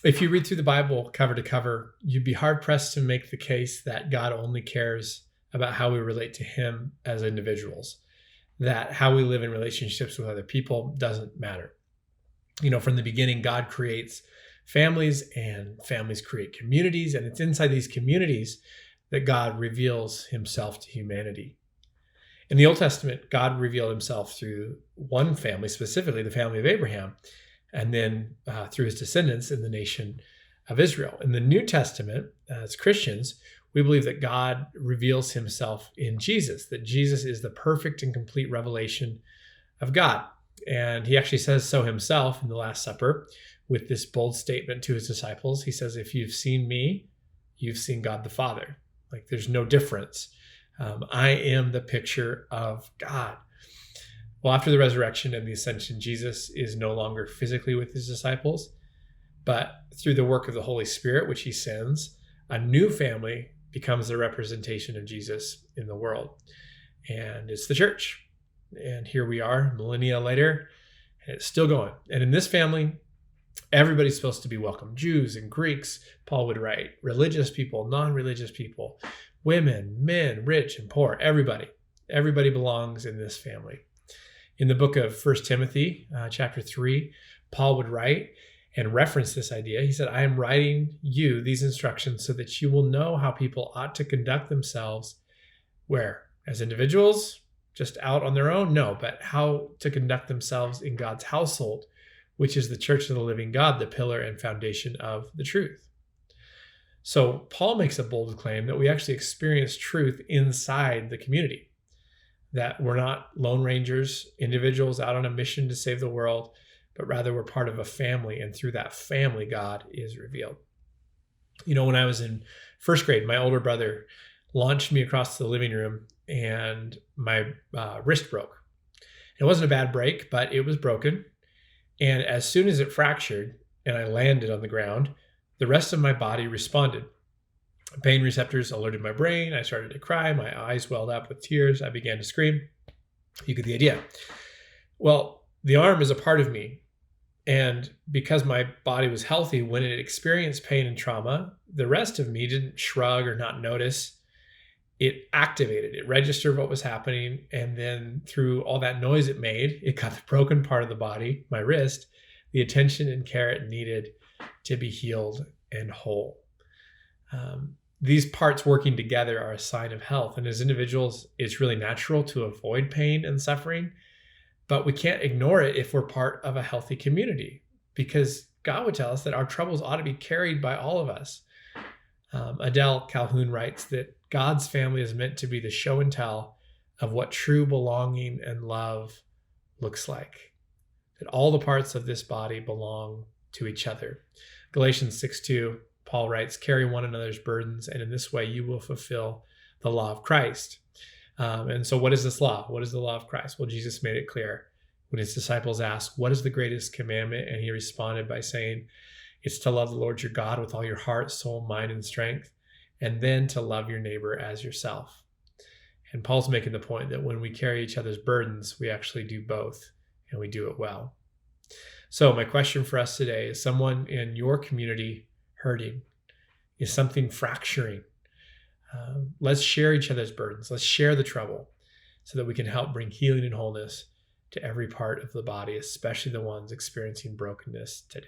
If you read through the Bible cover to cover, you'd be hard pressed to make the case that God only cares about how we relate to him as individuals, that how we live in relationships with other people doesn't matter. From the beginning, God creates families, and families create communities, and it's inside these communities that God reveals himself to humanity. In the Old Testament, God revealed himself through one family, specifically the family of Abraham, and then through his descendants in the nation of Israel. In the New Testament, as Christians, we believe that God reveals himself in Jesus, that Jesus is the perfect and complete revelation of God. And he actually says so himself in the Last Supper with this bold statement to his disciples. He says, if you've seen me, you've seen God the Father. Like, there's no difference. I am the picture of God. Well, after the resurrection and the ascension, Jesus is no longer physically with his disciples, but through the work of the Holy Spirit, which he sends, a new family becomes the representation of Jesus in the world. And it's the church. And here we are, millennia later, and it's still going. And in this family, everybody's supposed to be welcome. Jews and Greeks, Paul would write, religious people, non-religious people, women, men, rich and poor, everybody. Everybody belongs in this family. In the book of 1 Timothy, chapter 3, Paul would write and reference this idea. He said, I am writing you these instructions so that you will know how people ought to conduct themselves where? As individuals, just out on their own? No, but how to conduct themselves in God's household, which is the church of the living God, the pillar and foundation of the truth. So Paul makes a bold claim that we actually experience truth inside the community, that we're not lone rangers, individuals out on a mission to save the world, but rather we're part of a family, and through that family, God is revealed. When I was in first grade, my older brother launched me across the living room, and my wrist broke. It wasn't a bad break, but it was broken. And as soon as it fractured and I landed on the ground, the rest of my body responded. Pain receptors alerted my brain. I started to cry. My eyes welled up with tears. I began to scream. You get the idea. Well, the arm is a part of me. And because my body was healthy, when it experienced pain and trauma, the rest of me didn't shrug or not notice. It activated, it registered what was happening. And then through all that noise it made, it got the broken part of the body, my wrist, the attention and care it needed to be healed and whole. These parts working together are a sign of health. And as individuals, it's really natural to avoid pain and suffering, but we can't ignore it if we're part of a healthy community, because God would tell us that our troubles ought to be carried by all of us. Adele Calhoun writes that God's family is meant to be the show and tell of what true belonging and love looks like, that all the parts of this body belong to each other. Galatians 6:2, Paul writes, carry one another's burdens, and in this way you will fulfill the law of Christ. And so what is this law? What is the law of Christ? Well, Jesus made it clear when his disciples asked, what is the greatest commandment? And he responded by saying, it's to love the Lord your God with all your heart, soul, mind, and strength, and then to love your neighbor as yourself. And Paul's making the point that when we carry each other's burdens, we actually do both, and we do it well. So my question for us today is, someone in your community hurting? Is something fracturing? Let's share each other's burdens. Let's share the trouble so that we can help bring healing and wholeness to every part of the body, especially the ones experiencing brokenness today.